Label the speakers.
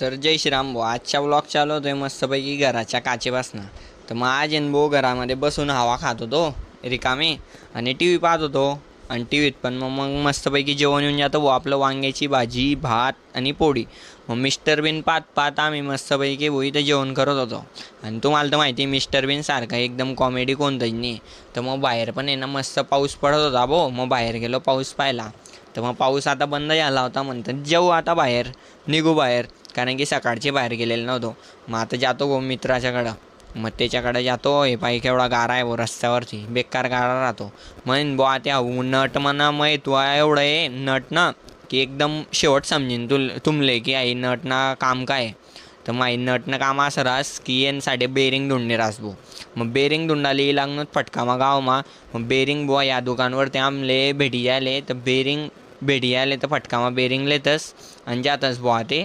Speaker 1: तर जय श्रीराम भाऊ. आजच्या ब्लॉग चालू होतोय मस्तपैकी घराच्या काचेपासनं. तर मग आज आहे भाऊ घरामध्ये बसून हवा खात होतो रिकामे आणि टी व्ही पाहत होतो. आणि टी व्हीत पण मग मस्तपैकी जेवण येऊन जातं भाऊ, आपलं वांग्याची भाजी भात आणि पोळी. मग मिस्टर बिन पाहत पाहत आम्ही मस्तपैकी भाऊ इथं जेवण करत होतो. आणि तुम्हाला तर माहिती आहे मिस्टर बिन सारखा एकदम कॉमेडी कोणतंच नाही. तर मग बाहेर पण आहे ना मस्त पाऊस पडत होता भाऊ. मग बाहेर गेलो पाऊस पाहायला. तर मग पाऊस आता बंद झाला होता, म्हणतात जाऊ आता बाहेर, निघू बाहेर. कारण की सकाळचे बाहेर गेलेलो नव्हतो. मग आता जातो गो मित्राच्याकडं. मग त्याच्याकडे जातो. हे पाई केवढा गारा आहे वो रस्त्यावरती, बेकार गारा राहतो. म्हण बुवा त्या नट म्हणा मग तू एवढं आहे नट ना की एकदम शेवट समजेन तुमले की आई नटना काम काय. तर माई नटनं काम असं रास की यांसाठी बेरिंग धुंडणे रास भाऊ. मग बेरिंग धुंडाली लागणं फटका मग गावमा. मग बेरिंग बुवा या दुकानवरती आमले भेटी जायले. तर बेरिंग भेटी आले तर फटकामा बेरिंग लेतस आणि जातच बुवा ते